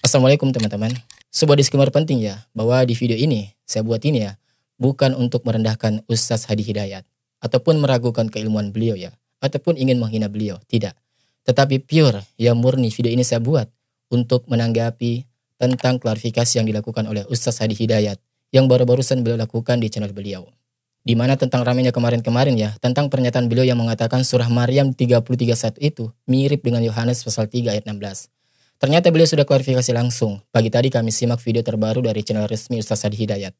Assalamualaikum teman-teman. Sebuah disclaimer penting ya, bahwa di video ini, saya buat ini ya, bukan untuk merendahkan Ustaz Hadi Hidayat, ataupun meragukan keilmuan beliau ya, ataupun ingin menghina beliau, tidak. Tetapi pure, ya murni video ini saya buat untuk menanggapi tentang klarifikasi yang dilakukan oleh Ustaz Hadi Hidayat, yang baru-barusan beliau lakukan di channel beliau. Di mana tentang ramainya kemarin-kemarin ya, tentang pernyataan beliau yang mengatakan surah Maryam 33:1 itu mirip dengan Yohanes pasal 3 ayat 16. Ternyata beliau sudah klarifikasi langsung. Pagi tadi kami simak video terbaru dari channel resmi Ustaz Hadi Hidayat.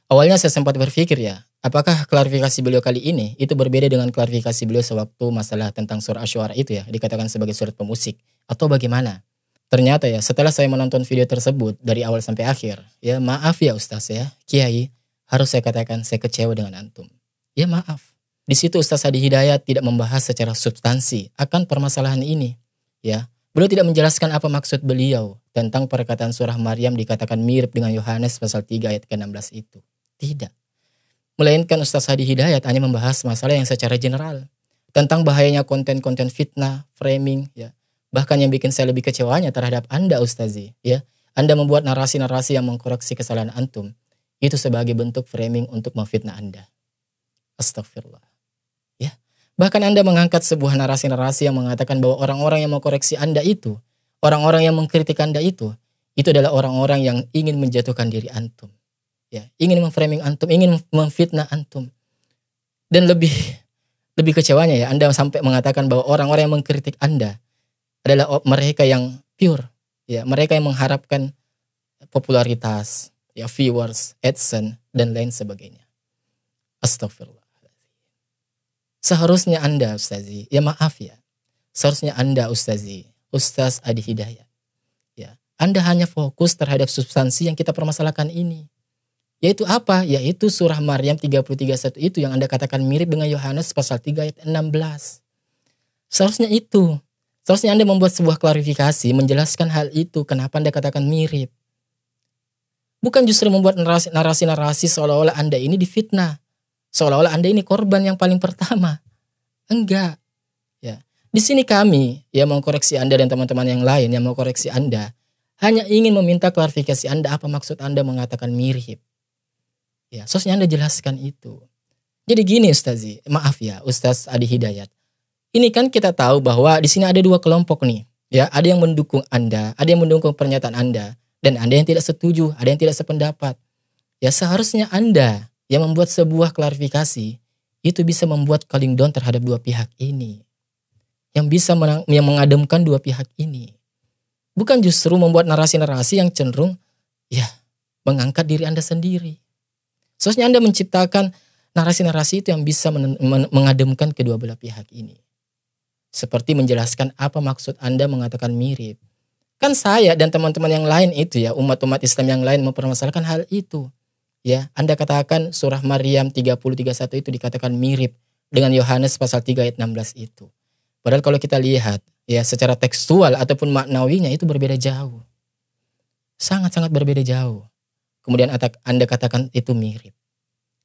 Awalnya saya sempat berpikir ya, apakah klarifikasi beliau kali ini itu berbeda dengan klarifikasi beliau sewaktu masalah tentang surah Asy-Syu'ara itu ya, dikatakan sebagai surat pemusik, atau bagaimana? Ternyata ya, setelah saya menonton video tersebut dari awal sampai akhir, ya maaf ya Ustaz ya, Kiai, harus saya katakan saya kecewa dengan antum. Ya maaf. Di situ Ustaz Hadi Hidayat tidak membahas secara substansi akan permasalahan ini, ya. Beliau tidak menjelaskan apa maksud beliau tentang perkataan surah Maryam dikatakan mirip dengan Yohanes pasal 3 ayat ke-16 itu. Tidak. Melainkan Ustaz Hadi Hidayat hanya membahas masalah yang secara general. Tentang bahayanya konten-konten fitnah, framing, ya. Bahkan yang bikin saya lebih kecewanya terhadap Anda Ustazi, ya. Anda membuat narasi-narasi yang mengkoreksi kesalahan antum. Itu sebagai bentuk framing untuk memfitnah Anda. Astagfirullah. Ya. Bahkan Anda mengangkat sebuah narasi-narasi yang mengatakan bahwa orang-orang yang mengkoreksi Anda itu, orang-orang yang mengkritik Anda itu adalah orang-orang yang ingin menjatuhkan diri antum. Ya, ingin memframing antum, ingin memfitnah antum. Dan lebih kecewanya ya, Anda sampai mengatakan bahwa orang-orang yang mengkritik Anda adalah mereka yang pure, ya, mereka yang mengharapkan popularitas, ya, viewers, AdSense dan lain sebagainya. Astagfirullah. Seharusnya Anda Ustazi, ya maaf ya, seharusnya Anda Ustazi, Ustaz Hadi Hidayat, ya, Anda hanya fokus terhadap substansi yang kita permasalahkan ini. Yaitu apa? Yaitu surah Maryam 33:1 itu yang Anda katakan mirip dengan Yohanes pasal 3 ayat 16. Seharusnya itu. Seharusnya Anda membuat sebuah klarifikasi, menjelaskan hal itu, kenapa Anda katakan mirip. Bukan justru membuat narasi-narasi seolah-olah Anda ini difitnah. Seolah-olah Anda ini korban yang paling pertama. Enggak. Ya. Di sini kami yang mengkoreksi Anda dan teman-teman yang lain yang mengkoreksi Anda hanya ingin meminta klarifikasi Anda apa maksud Anda mengatakan mirip. Ya, seharusnya Anda jelaskan itu. Jadi gini Ustazi, maaf ya Ustaz Hadi Hidayat. Ini kan kita tahu bahwa di sini ada dua kelompok nih. Ya, ada yang mendukung Anda, ada yang mendukung pernyataan Anda, dan ada yang tidak setuju, ada yang tidak sependapat. Ya, seharusnya Anda yang membuat sebuah klarifikasi itu bisa membuat calling down terhadap dua pihak ini. Yang bisa yang mengademkan dua pihak ini. Bukan justru membuat narasi-narasi yang cenderung ya mengangkat diri Anda sendiri. Seharusnya Anda menciptakan narasi-narasi itu yang bisa mengademkan kedua belah pihak ini. Seperti menjelaskan apa maksud Anda mengatakan mirip. Kan saya dan teman-teman yang lain itu ya, umat-umat Islam yang lain mempermasalahkan hal itu. Ya, Anda katakan surah Maryam 33:1 itu dikatakan mirip dengan Yohanes pasal 3 ayat 16 itu. Padahal kalau kita lihat ya secara tekstual ataupun maknawinya itu berbeda jauh. Sangat-sangat berbeda jauh. Kemudian Anda katakan itu mirip.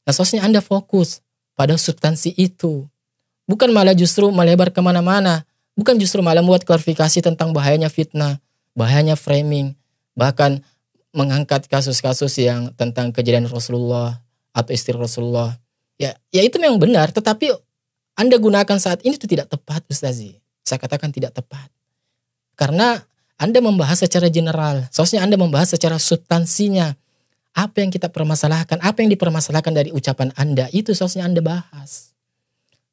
Nah, seharusnya Anda fokus pada substansi itu. Bukan malah justru melebar kemana-mana. Bukan justru malah membuat klarifikasi tentang bahayanya fitnah, bahayanya framing, bahkan mengangkat kasus-kasus yang tentang kejadian Rasulullah atau istri Rasulullah. Ya itu memang benar, tetapi Anda gunakan saat ini itu tidak tepat Ustazi. Saya katakan tidak tepat. Karena Anda membahas secara general. Seharusnya Anda membahas secara substansinya. Apa yang kita permasalahkan, apa yang dipermasalahkan dari ucapan Anda, itu seharusnya Anda bahas.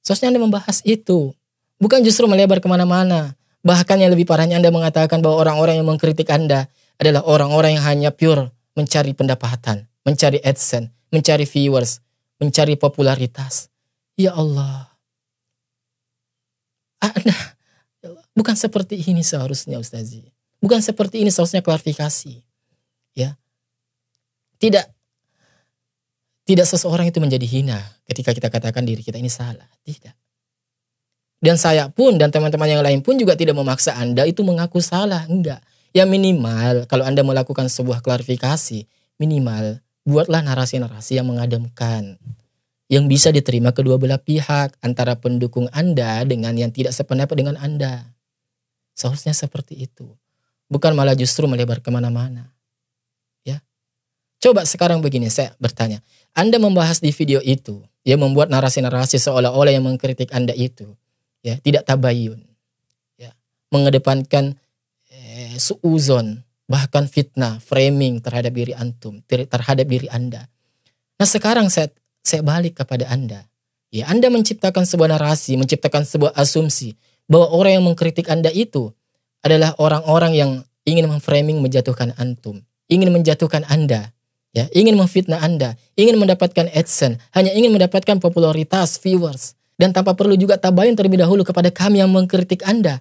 Seharusnya Anda membahas itu. Bukan justru melebar kemana-mana. Bahkan yang lebih parahnya Anda mengatakan bahwa orang-orang yang mengkritik Anda adalah orang-orang yang hanya pure mencari pendapatan, mencari AdSense, mencari viewers, mencari popularitas. Ya Allah. Anda, bukan seperti ini seharusnya Ustazi. Bukan seperti ini seharusnya klarifikasi. Ya. Tidak seseorang itu menjadi hina ketika kita katakan diri kita ini salah. Tidak. Dan saya pun dan teman-teman yang lain pun juga tidak memaksa Anda itu mengaku salah. Enggak. Ya minimal kalau Anda melakukan sebuah klarifikasi, minimal buatlah narasi-narasi yang mengademkan. Yang bisa diterima kedua belah pihak antara pendukung Anda dengan yang tidak sependapat dengan Anda. Seharusnya seperti itu. bukan malah justru melebar kemana-mana. Ya, coba sekarang begini, saya bertanya, Anda membahas di video itu, ya, membuat narasi-narasi seolah-olah yang mengkritik Anda itu, ya, tidak tabayun, ya, mengedepankan suuzon, bahkan fitnah, framing terhadap diri antum, terhadap diri Anda. Nah sekarang saya balik kepada Anda. Ya, Anda menciptakan sebuah narasi, menciptakan sebuah asumsi bahwa orang yang mengkritik Anda itu adalah orang-orang yang ingin memframing menjatuhkan antum, ingin menjatuhkan Anda, ya, ingin memfitnah Anda, ingin mendapatkan AdSense, hanya ingin mendapatkan popularitas, viewers, dan tanpa perlu juga tabayun terlebih dahulu kepada kami yang mengkritik Anda.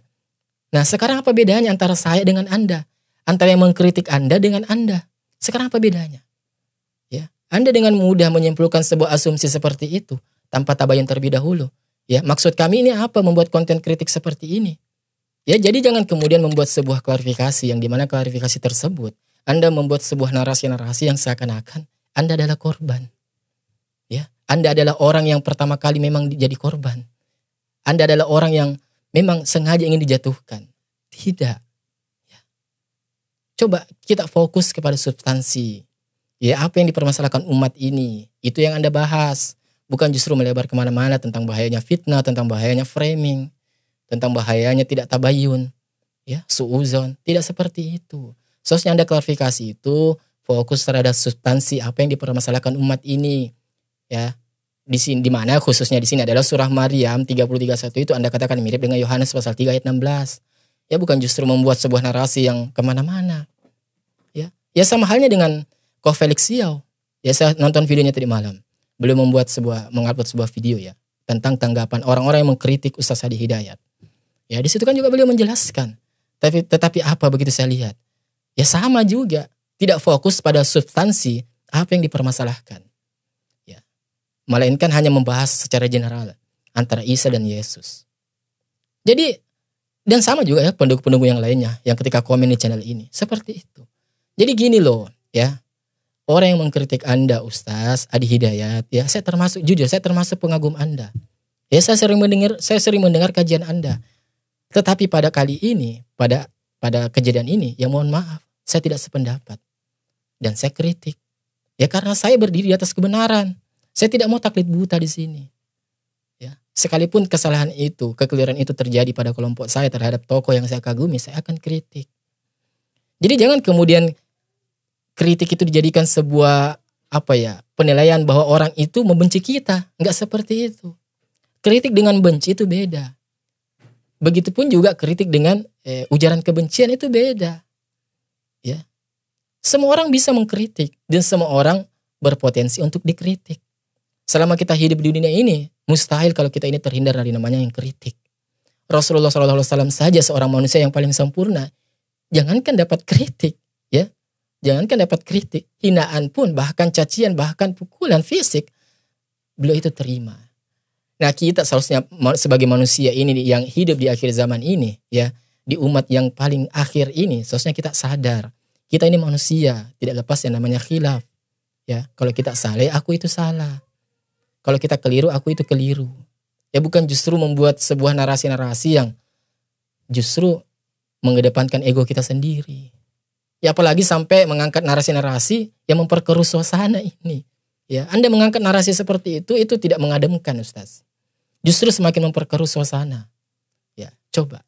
Nah, sekarang apa bedanya antara saya dengan Anda? Antara yang mengkritik Anda dengan Anda. Sekarang apa bedanya? Ya, Anda dengan mudah menyimpulkan sebuah asumsi seperti itu tanpa tabayun terlebih dahulu. Ya, maksud kami ini apa membuat konten kritik seperti ini? Ya, jadi jangan kemudian membuat sebuah klarifikasi yang dimana klarifikasi tersebut Anda membuat sebuah narasi-narasi yang seakan-akan Anda adalah korban. Ya, Anda adalah orang yang pertama kali memang jadi korban. Anda adalah orang yang memang sengaja ingin dijatuhkan. Tidak. Ya. Coba kita fokus kepada substansi. Ya, apa yang dipermasalahkan umat ini, itu yang Anda bahas. Bukan justru melebar kemana-mana tentang bahayanya fitnah, tentang bahayanya framing, tentang bahayanya tidak tabayun, ya, suuzon. Tidak seperti itu. Seharusnya Anda klarifikasi itu fokus terhadap substansi apa yang dipermasalahkan umat ini, ya. Di sini, di mana khususnya di sini adalah surah Maryam 30:31 itu Anda katakan mirip dengan Yohanes pasal 3 ayat 16. Ya, bukan justru membuat sebuah narasi yang kemana-mana. Ya, ya sama halnya dengan Ko Felix Xiao. Ya, saya nonton videonya tadi malam. Beliau mengupload sebuah video, ya, tentang tanggapan orang-orang yang mengkritik Ustaz Hadi Hidayat. Ya, di situ kan juga beliau menjelaskan. Tetapi apa begitu saya lihat? Ya sama juga, tidak fokus pada substansi apa yang dipermasalahkan. Ya. Melainkan hanya membahas secara general antara Isa dan Yesus. Jadi, dan sama juga ya pendukung-pendukung yang lainnya yang ketika komen di channel ini. Seperti itu. Jadi gini loh, ya. Orang yang mengkritik Anda, Ustaz Hadi Hidayat, ya, saya termasuk, jujur saya termasuk pengagum Anda. Ya, saya sering mendengar kajian Anda. Tetapi pada kali ini, pada kejadian ini, ya mohon maaf, saya tidak sependapat. Dan saya kritik. Ya karena saya berdiri di atas kebenaran. Saya tidak mau taklid buta di sini. Ya, sekalipun kesalahan itu, kekeliruan itu terjadi pada kelompok saya terhadap tokoh yang saya kagumi, saya akan kritik. Jadi jangan kemudian kritik itu dijadikan sebuah penilaian bahwa orang itu membenci kita. Enggak seperti itu. Kritik dengan benci itu beda. Begitupun juga kritik dengan ujaran kebencian itu beda. Ya. Semua orang bisa mengkritik dan semua orang berpotensi untuk dikritik. Selama kita hidup di dunia ini, mustahil kalau kita ini terhindar dari namanya yang kritik. Rasulullah SAW saja seorang manusia yang paling sempurna, jangankan dapat kritik, ya. Jangankan dapat kritik, hinaan pun, bahkan cacian, bahkan pukulan fisik, beliau itu terima. Nah, kita seharusnya sebagai manusia ini yang hidup di akhir zaman ini, ya, di umat yang paling akhir ini, seharusnya kita sadar, kita ini manusia, tidak lepas yang namanya khilaf. Ya, kalau kita salah, aku itu salah. Kalau kita keliru, aku itu keliru. Ya, bukan justru membuat sebuah narasi-narasi yang justru mengedepankan ego kita sendiri. Ya, apalagi sampai mengangkat narasi-narasi yang memperkeruh suasana ini. Ya, Anda mengangkat narasi seperti itu tidak mengademkan, Ustaz. Justru semakin memperkeruh suasana. Ya, coba.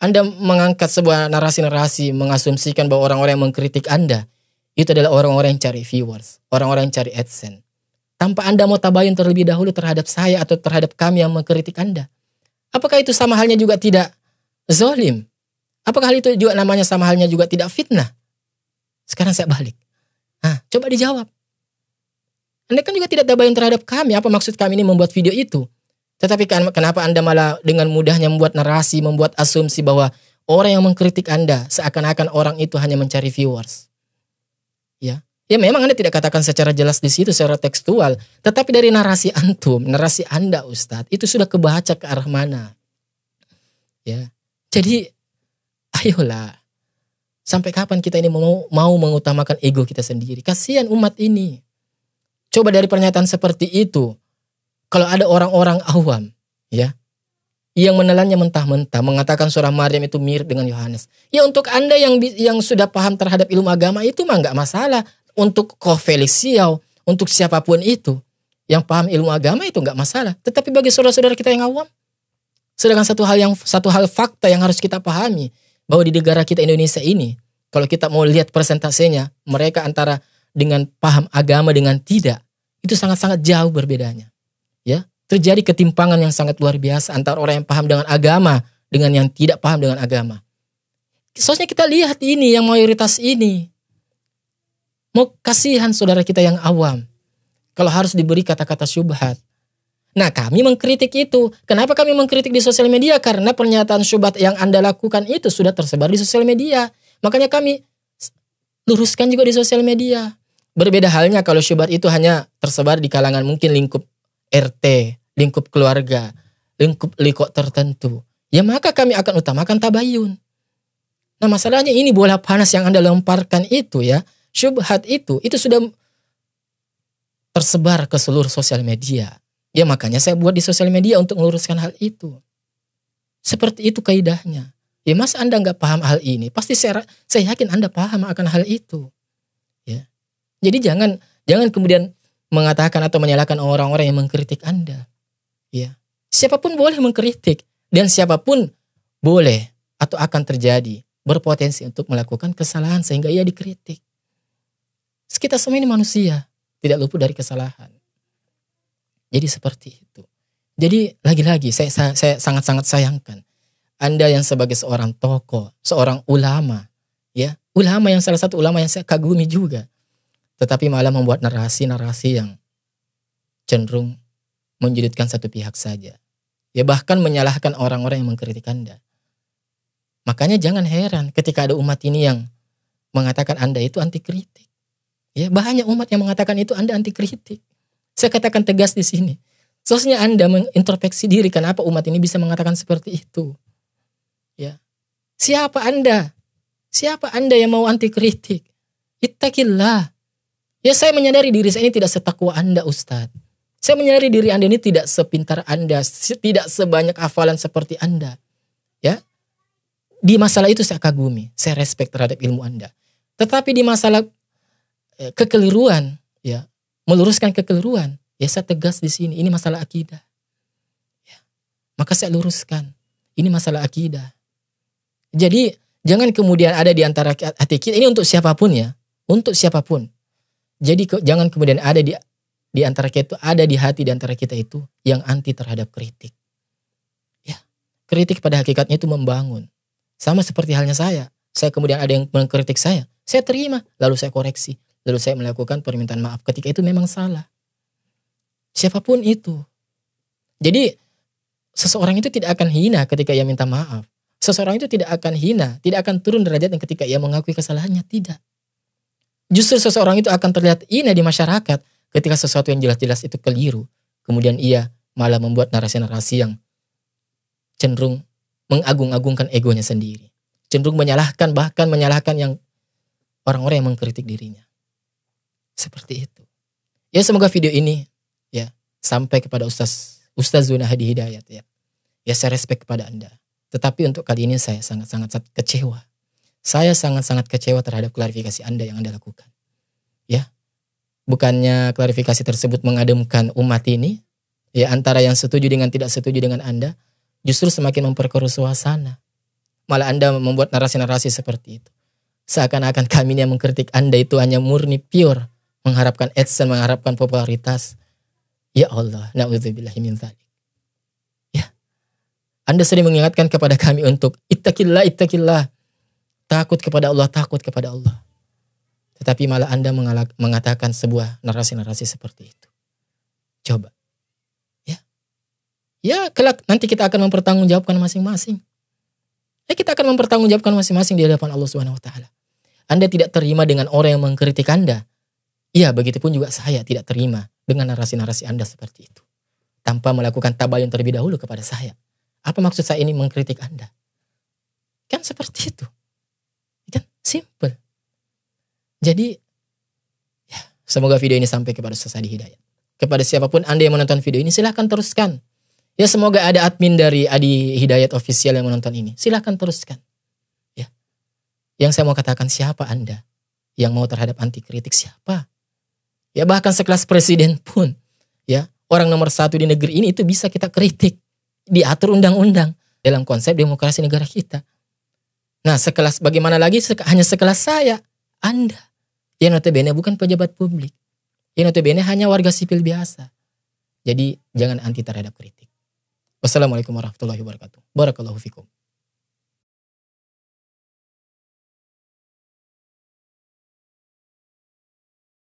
Anda mengangkat sebuah narasi-narasi mengasumsikan bahwa orang-orang yang mengkritik Anda itu adalah orang-orang yang cari viewers, orang-orang yang cari AdSense. Tanpa Anda mau tabayun terlebih dahulu terhadap saya atau terhadap kami yang mengkritik Anda. Apakah itu sama halnya juga tidak zalim? Apakah hal itu juga namanya sama halnya juga tidak fitnah? Sekarang saya balik. Coba dijawab. Anda kan juga tidak tabayun terhadap kami. Apa maksud kami ini membuat video itu? Tetapi kenapa Anda malah dengan mudahnya membuat narasi, membuat asumsi bahwa orang yang mengkritik Anda seakan-akan orang itu hanya mencari viewers. Ya memang Anda tidak katakan secara jelas di situ secara tekstual, tetapi dari narasi antum, narasi Anda Ustadz, itu sudah kebaca ke arah mana. Ya. Jadi ayolah. Sampai kapan kita ini mau mengutamakan ego kita sendiri? Kasihan umat ini. Coba dari pernyataan seperti itu, kalau ada orang-orang awam, ya, yang menelannya mentah-mentah, mengatakan surah Maryam itu mirip dengan Yohanes. Ya untuk Anda yang sudah paham terhadap ilmu agama itu mah nggak masalah. Untuk Koh Felix Xiao, untuk siapapun itu yang paham ilmu agama itu nggak masalah. Tetapi bagi saudara-saudara kita yang awam, sedangkan satu hal fakta yang harus kita pahami bahwa di negara kita Indonesia ini, kalau kita mau lihat persentasenya, mereka antara dengan paham agama dengan tidak, itu sangat-sangat jauh berbedanya. Ya, terjadi ketimpangan yang sangat luar biasa antara orang yang paham dengan agama dengan yang tidak paham dengan agama. Soalnya kita lihat ini yang mayoritas ini. Mau kasihan saudara kita yang awam kalau harus diberi kata-kata syubhat. Nah, kami mengkritik itu. Kenapa kami mengkritik di sosial media? Karena pernyataan syubhat yang Anda lakukan itu sudah tersebar di sosial media. Makanya kami luruskan juga di sosial media. Berbeda halnya kalau syubhat itu hanya tersebar di kalangan mungkin lingkup RT, lingkup keluarga, lingkup tertentu. Ya maka kami akan utamakan tabayun. Nah masalahnya ini bola panas yang Anda lemparkan itu ya. Syubhat itu sudah tersebar ke seluruh sosial media. Ya makanya saya buat di sosial media untuk meluruskan hal itu. Seperti itu kaidahnya. Ya masa Anda nggak paham hal ini? Pasti saya yakin Anda paham akan hal itu. Ya. Jadi jangan kemudian mengatakan atau menyalahkan orang-orang yang mengkritik Anda. Ya. Siapapun boleh mengkritik dan siapapun boleh atau akan terjadi berpotensi untuk melakukan kesalahan sehingga ia dikritik. Kita semua ini manusia, tidak luput dari kesalahan. Jadi seperti itu. Jadi lagi-lagi saya sangat-sangat sayangkan Anda yang sebagai seorang tokoh, seorang ulama, ya, ulama yang salah satu ulama yang saya kagumi juga, tetapi malah membuat narasi-narasi yang cenderung menjudutkan satu pihak saja. Ya bahkan menyalahkan orang-orang yang mengkritik Anda. Makanya jangan heran ketika ada umat ini yang mengatakan Anda itu anti kritik. Ya, banyak umat yang mengatakan itu Anda anti kritik. Saya katakan tegas di sini. Seharusnya Anda mengintrospeksi diri kenapa umat ini bisa mengatakan seperti itu. Ya. Siapa Anda? Siapa Anda yang mau anti kritik? Ittaqillah. Ya saya menyadari diri saya ini tidak setakwa Anda Ustadz. Saya menyadari diri Anda ini tidak sepintar Anda, tidak sebanyak hafalan seperti Anda. Ya. Di masalah itu saya kagumi, saya respect terhadap ilmu Anda. Tetapi di masalah kekeliruan, ya, meluruskan kekeliruan, ya saya tegas di sini, ini masalah akidah. Ya. Maka saya luruskan, ini masalah akidah. Jadi jangan kemudian ada di antara hati kita, ini untuk siapapun ya, untuk siapapun. Jadi jangan kemudian ada di antara kita itu, ada di hati di antara kita itu yang anti terhadap kritik. Ya, kritik pada hakikatnya itu membangun. Sama seperti halnya saya kemudian ada yang mengkritik saya terima, lalu saya koreksi. Lalu saya melakukan permintaan maaf ketika itu memang salah. Siapapun itu. Jadi seseorang itu tidak akan hina ketika ia minta maaf. Seseorang itu tidak akan hina, tidak akan turun derajatnya ketika ia mengakui kesalahannya, tidak. Justru seseorang itu akan terlihat hina di masyarakat ketika sesuatu yang jelas-jelas itu keliru. Kemudian ia malah membuat narasi-narasi yang cenderung mengagung-agungkan egonya sendiri. Cenderung menyalahkan, bahkan menyalahkan yang orang-orang yang mengkritik dirinya. Seperti itu. Ya semoga video ini ya sampai kepada Ustaz Zunahadi Hidayat ya. Ya saya respect kepada Anda. Tetapi untuk kali ini saya sangat-sangat kecewa. Saya sangat-sangat kecewa terhadap klarifikasi Anda yang Anda lakukan. Ya. Bukannya klarifikasi tersebut mengademkan umat ini, ya antara yang setuju dengan tidak setuju dengan Anda, justru semakin memperkeruh suasana. Malah Anda membuat narasi-narasi seperti itu. Seakan-akan kami yang mengkritik Anda itu hanya murni pure mengharapkan adsense, mengharapkan popularitas. Ya Allah, na'udzubillahi min dzalik. Ya. Anda sering mengingatkan kepada kami untuk ittaqillah. Takut kepada Allah. Tetapi malah Anda mengatakan sebuah narasi-narasi seperti itu. Coba. Ya. Ya, kelak nanti kita akan mempertanggungjawabkan masing-masing. Kita akan mempertanggungjawabkan masing-masing di hadapan Allah Subhanahu wa taala. Anda tidak terima dengan orang yang mengkritik Anda. Iya, begitupun juga saya tidak terima dengan narasi-narasi Anda seperti itu. Tanpa melakukan tabayun terlebih dahulu kepada saya. Apa maksud saya ini mengkritik Anda? Kan seperti itu. Kan simple. Jadi, ya, semoga video ini sampai kepada Ustaz Adi Hidayat. Kepada siapapun Anda yang menonton video ini, silahkan teruskan. Ya semoga ada admin dari Adi Hidayat Official yang menonton ini. Silahkan teruskan. Ya. Yang saya mau katakan, siapa Anda yang mau terhadap anti kritik? Siapa? Ya bahkan sekelas presiden pun, ya orang nomor 1 di negeri ini itu bisa kita kritik. Diatur undang-undang dalam konsep demokrasi negara kita. Nah sekelas, bagaimana lagi hanya sekelas saya, Anda. Yang notabene bukan pejabat publik. Yang notabene hanya warga sipil biasa. Jadi jangan anti terhadap kritik. Wassalamualaikum warahmatullahi wabarakatuh. Barakallahu fikum.